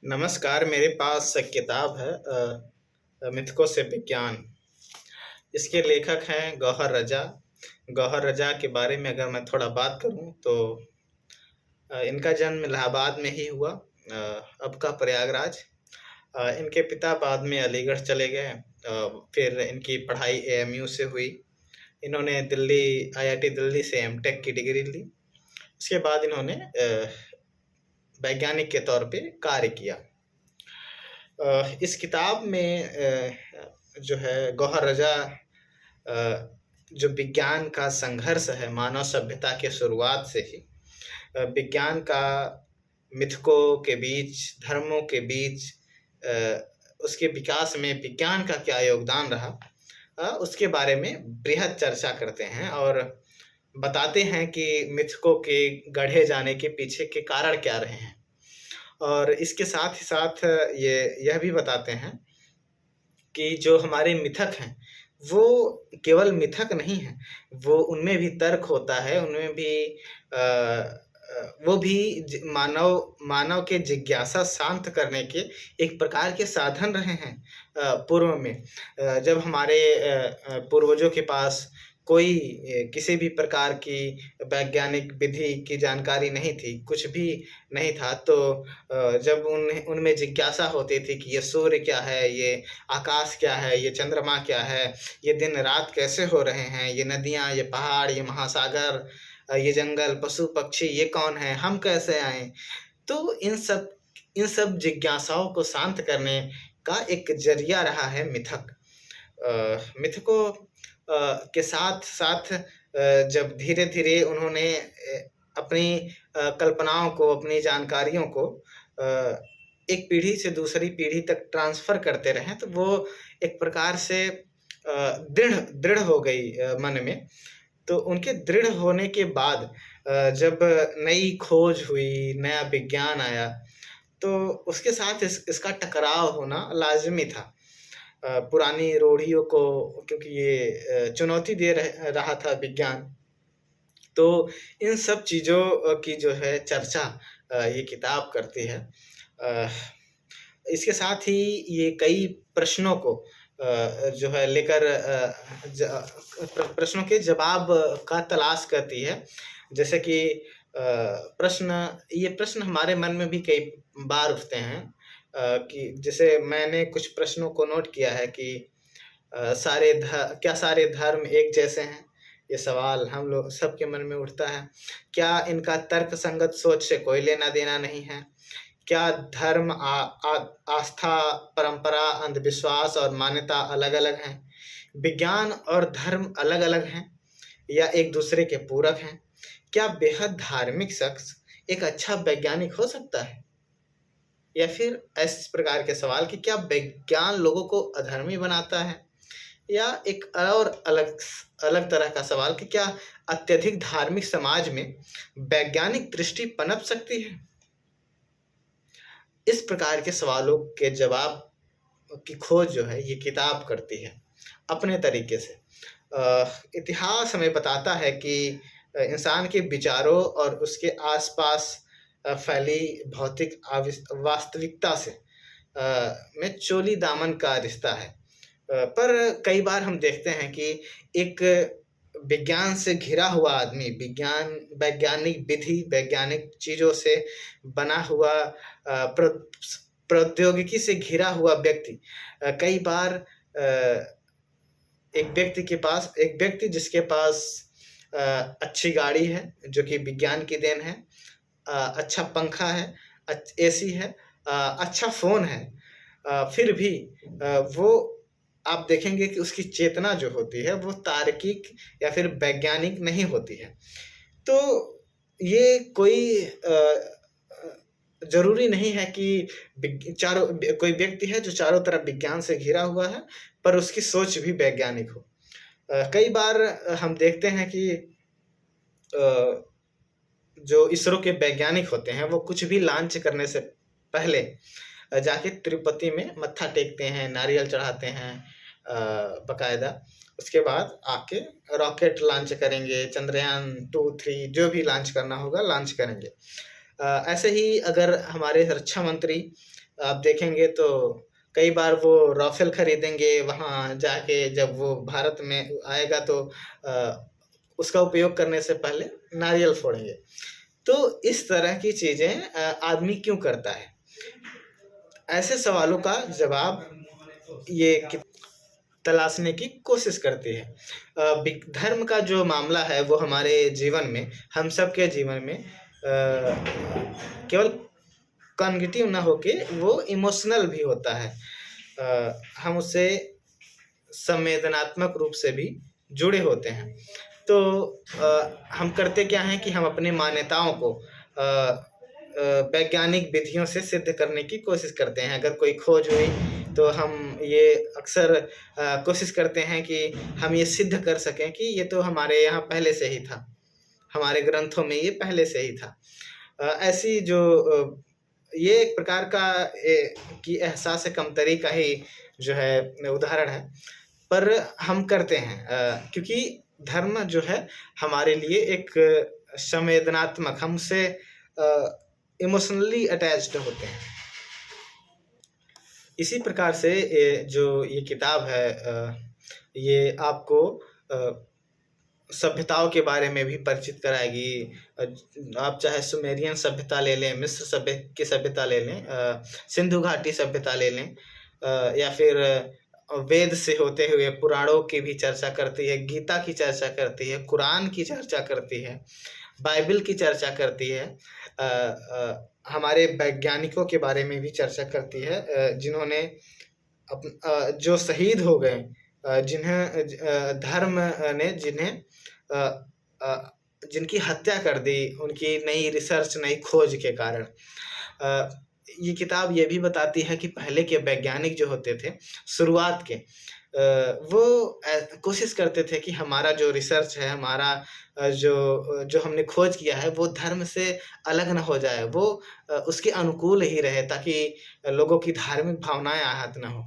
नमस्कार, मेरे पास एक किताब है मिथकों से विज्ञान। इसके लेखक हैं गौहर रज़ा। गौहर रज़ा के बारे में अगर मैं थोड़ा बात करूँ तो इनका जन्म इलाहाबाद में ही हुआ, अब का प्रयागराज। इनके पिता बाद में अलीगढ़ चले गए। फिर इनकी पढ़ाई एएमयू से हुई। इन्होंने आईआईटी दिल्ली से एमटेक की डिग्री ली। उसके बाद इन्होंने वैज्ञानिक के तौर पे कार्य किया। इस किताब में जो है गौहर रज़ा जो विज्ञान का संघर्ष है मानव सभ्यता के शुरुआत से ही, विज्ञान का मिथकों के बीच, धर्मों के बीच, उसके विकास में विज्ञान का क्या योगदान रहा, उसके बारे में बृहद चर्चा करते हैं और बताते हैं कि मिथकों के गढ़े जाने के पीछे के कारण क्या रहे हैं। और इसके साथ ही साथ यह भी बताते हैं कि जो हमारे मिथक हैं वो केवल मिथक नहीं है, वो उनमें भी तर्क होता है, उनमें भी वो भी मानव के जिज्ञासा शांत करने के एक प्रकार के साधन रहे हैं। पूर्व में जब हमारे पूर्वजों के पास कोई किसी भी प्रकार की वैज्ञानिक विधि की जानकारी नहीं थी, कुछ भी नहीं था, तो जब उनमें जिज्ञासा होती थी कि ये सूर्य क्या है, ये आकाश क्या है, ये चंद्रमा क्या है, ये दिन रात कैसे हो रहे हैं, ये नदियाँ, ये पहाड़, ये महासागर, ये जंगल, पशु पक्षी, ये कौन है, हम कैसे आए। तो इन सब जिज्ञासाओं को शांत करने का एक जरिया रहा है मिथक। मिथकों के साथ साथ जब धीरे धीरे उन्होंने अपनी कल्पनाओं को, अपनी जानकारियों को एक पीढ़ी से दूसरी पीढ़ी तक ट्रांसफर करते रहे, तो वो एक प्रकार से दृढ़ हो गई मन में। तो उनके दृढ़ होने के बाद जब नई खोज हुई, नया विज्ञान आया, तो उसके साथ इसका टकराव होना लाज़मी था। पुरानी रूढ़ियों को, क्योंकि ये चुनौती दे रहा था विज्ञान, तो इन सब चीज़ों की जो है चर्चा ये किताब करती है। इसके साथ ही ये कई प्रश्नों को जो है लेकर प्रश्नों के जवाब का तलाश करती है। जैसे कि ये प्रश्न हमारे मन में भी कई बार उठते हैं कि जैसे मैंने कुछ प्रश्नों को नोट किया है कि क्या सारे धर्म एक जैसे हैं? ये सवाल हम लोग सबके मन में उठता है। क्या इनका तर्क संगत सोच से कोई लेना देना नहीं है? क्या धर्म, आस्था, परंपरा, अंधविश्वास और मान्यता अलग-अलग हैं? विज्ञान और धर्म अलग-अलग हैं या एक दूसरे के पूरक हैं? क्या बेहद धार्मिक शख्स एक अच्छा वैज्ञानिक हो सकता है? या फिर इस प्रकार के सवाल कि क्या विज्ञान लोगों को अधर्मी बनाता है? या एक और अलग तरह का सवाल कि क्या अत्यधिक धार्मिक समाज में वैज्ञानिक दृष्टि पनप सकती है? इस प्रकार के सवालों के जवाब की खोज जो है ये किताब करती है अपने तरीके से। इतिहास हमें बताता है कि इंसान के विचारों और उसके आसपास फैली भौतिक वास्तविकता से में चोली दामन का रिश्ता है। पर कई बार हम देखते हैं कि एक विज्ञान से घिरा हुआ आदमी, वैज्ञानिक विधि, वैज्ञानिक चीज़ों से बना हुआ, प्रौद्योगिकी से घिरा हुआ व्यक्ति, कई बार एक व्यक्ति जिसके पास अच्छी गाड़ी है, जो कि विज्ञान की देन है, अच्छा पंखा है, एसी है, अच्छा फ़ोन है, फिर भी वो आप देखेंगे कि उसकी चेतना जो होती है वो तार्किक या फिर वैज्ञानिक नहीं होती है। तो ये कोई ज़रूरी नहीं है कि कोई व्यक्ति है जो चारों तरफ विज्ञान से घिरा हुआ है पर उसकी सोच भी वैज्ञानिक हो। कई बार हम देखते हैं कि जो इसरो के वैज्ञानिक होते हैं वो कुछ भी लॉन्च करने से पहले जाके तिरुपति में मत्था टेकते हैं, नारियल चढ़ाते हैं बकायदा। उसके बाद आके रॉकेट लॉन्च करेंगे, चंद्रयान 2-3 जो भी लॉन्च करना होगा लॉन्च करेंगे। ऐसे ही अगर हमारे रक्षा मंत्री आप देखेंगे तो कई बार वो राफ़ेल खरीदेंगे, वहाँ जाके जब वो भारत में आएगा तो उसका उपयोग करने से पहले नारियल फोड़ेंगे। तो इस तरह की चीज़ें आदमी क्यों करता है? ऐसे सवालों का जवाब ये कि तलाशने की कोशिश करती है। धर्म का जो मामला है वो हमारे जीवन में, हम सबके जीवन में केवल कॉग्निटिव ना होके वो इमोशनल भी होता है। हम उससे संवेदनात्मक रूप से भी जुड़े होते हैं। तो हम करते क्या हैं कि हम अपनी मान्यताओं को वैज्ञानिक विधियों से सिद्ध करने की कोशिश करते हैं। अगर कोई खोज हुई तो हम ये अक्सर कोशिश करते हैं कि हम ये सिद्ध कर सकें कि ये तो हमारे यहाँ पहले से ही था, हमारे ग्रंथों में ये पहले से ही था। ऐसी जो ये एक प्रकार का कि एहसास कमतरी का ही जो है उदाहरण है, पर हम करते हैं क्योंकि धर्म जो है हमारे लिए एक संवेदनात्मक, हम उससे इमोशनली अटैच्ड होते हैं। इसी प्रकार से जो ये किताब है ये आपको सभ्यताओं के बारे में भी परिचित कराएगी। आप चाहे सुमेरियन सभ्यता ले लें, मिस्र सभ्यता ले लें, सिंधु घाटी सभ्यता ले लें, या फिर वेद से होते हुए पुराणों की भी चर्चा करती है, गीता की चर्चा करती है, कुरान की चर्चा करती है, बाइबल की चर्चा करती है, हमारे वैज्ञानिकों के बारे में भी चर्चा करती है, जिन्होंने जो शहीद हो गए, जिन्हें धर्म ने जिनकी हत्या कर दी उनकी नई रिसर्च, नई खोज के कारण। ये किताब ये भी बताती है कि पहले के वैज्ञानिक जो होते थे शुरुआत के, वो कोशिश करते थे कि हमारा जो रिसर्च है, हमारा जो हमने खोज किया है वो धर्म से अलग ना हो जाए, वो उसके अनुकूल ही रहे ताकि लोगों की धार्मिक भावनाएं आहत ना हो।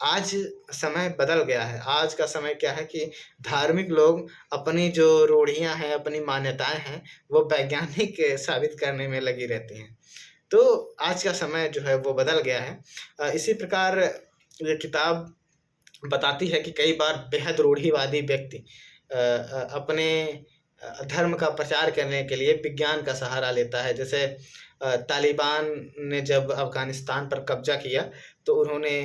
आज समय बदल गया है। आज का समय क्या है कि धार्मिक लोग अपनी जो रूढ़ियाँ हैं, अपनी मान्यताएँ हैं, वो वैज्ञानिक साबित करने में लगी रहती हैं। तो आज का समय जो है वो बदल गया है। इसी प्रकार ये किताब बताती है कि कई बार बेहद रूढ़िवादी व्यक्ति अपने धर्म का प्रचार करने के लिए विज्ञान का सहारा लेता है। जैसे तालिबान ने जब अफ़गानिस्तान पर कब्ज़ा किया तो उन्होंने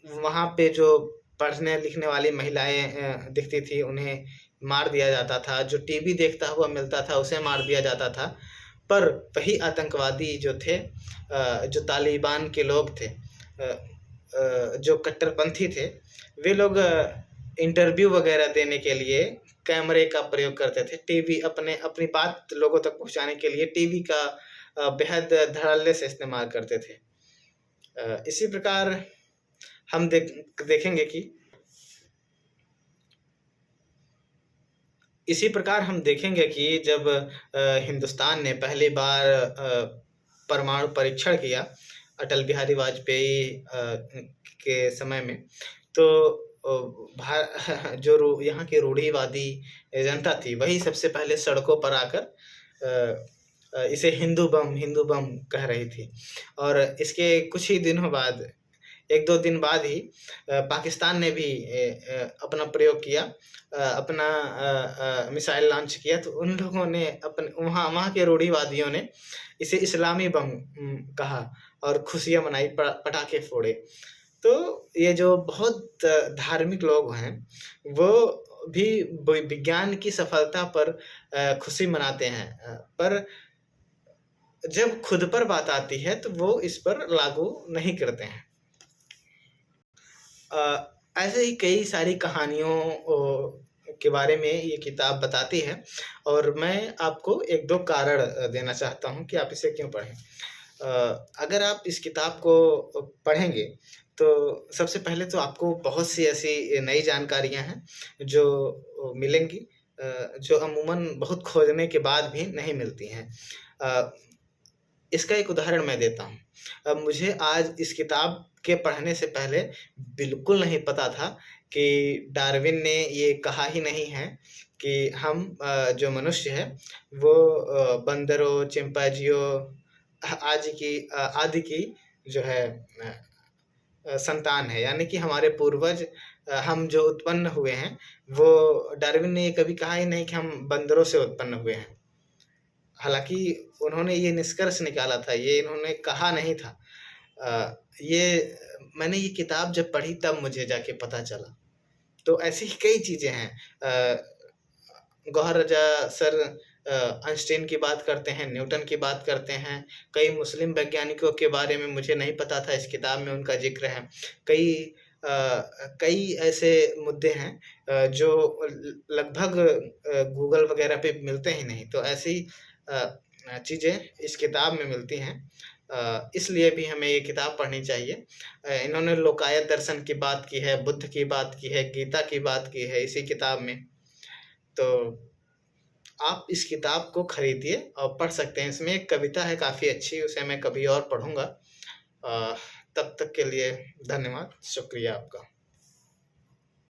वहाँ पे जो पढ़ने लिखने वाली महिलाएँ दिखती थी उन्हें मार दिया जाता था, जो टीवी देखता हुआ मिलता था उसे मार दिया जाता था। पर वही आतंकवादी जो थे, जो तालिबान के लोग थे, जो कट्टरपंथी थे, वे लोग इंटरव्यू वगैरह देने के लिए कैमरे का प्रयोग करते थे। टीवी अपनी बात लोगों तक पहुँचाने के लिए टीवी का बेहद धड़ल्ले से इस्तेमाल करते थे। इसी प्रकार हम देखेंगे कि इसी प्रकार हम देखेंगे कि जब हिंदुस्तान ने पहली बार परमाणु परीक्षण किया अटल बिहारी वाजपेयी के समय में, तो जो यहाँ की रूढ़िवादी जनता थी वही सबसे पहले सड़कों पर आकर इसे हिंदू बम कह रही थी। और इसके कुछ ही दिनों बाद, 1-2 दिन बाद ही पाकिस्तान ने भी अपना प्रयोग किया, अपना मिसाइल लॉन्च किया। तो उन लोगों ने वहाँ के रूढ़िवादियों ने इसे इस्लामी बम कहा और खुशियाँ मनाई, पटाखे फोड़े। तो ये जो बहुत धार्मिक लोग हैं वो भी विज्ञान की सफलता पर खुशी मनाते हैं, पर जब खुद पर बात आती है तो वो इस पर लागू नहीं करते हैं। ऐसे ही कई सारी कहानियों के बारे में ये किताब बताती है और मैं आपको 1-2 कारण देना चाहता हूँ कि आप इसे क्यों पढ़ें। अगर आप इस किताब को पढ़ेंगे तो सबसे पहले तो आपको बहुत सी ऐसी नई जानकारियाँ हैं जो मिलेंगी, जो अमूमन बहुत खोजने के बाद भी नहीं मिलती हैं। इसका एक उदाहरण मैं देता हूँ। मुझे आज इस किताब के पढ़ने से पहले बिल्कुल नहीं पता था कि डार्विन ने ये कहा ही नहीं है कि हम जो मनुष्य है वो बंदरों, चिंपैंजियों, आदि की जो है संतान है, यानी कि हमारे पूर्वज हम जो उत्पन्न हुए हैं, वो डार्विन ने ये कभी कहा ही नहीं कि हम बंदरों से उत्पन्न हुए हैं। हालाँकि उन्होंने ये निष्कर्ष निकाला था, ये इन्होंने कहा नहीं था। ये मैंने ये किताब जब पढ़ी तब मुझे जाके पता चला। तो ऐसी ही कई चीज़ें हैं। गौहर रज़ा सर आइंस्टीन की बात करते हैं, न्यूटन की बात करते हैं, कई मुस्लिम वैज्ञानिकों के बारे में मुझे नहीं पता था, इस किताब में उनका ज़िक्र है। कई ऐसे मुद्दे हैं जो लगभग गूगल वगैरह पे मिलते ही नहीं, तो ऐसी चीज़ें इस किताब में मिलती हैं। इसलिए भी हमें ये किताब पढ़नी चाहिए। इन्होंने लोकायत दर्शन की बात की है, बुद्ध की बात की है, गीता की बात की है इसी किताब में। तो आप इस किताब को खरीदिए और पढ़ सकते हैं। इसमें एक कविता है काफ़ी अच्छी, उसे मैं कभी और पढ़ूँगा। तब तक के लिए धन्यवाद, शुक्रिया आपका।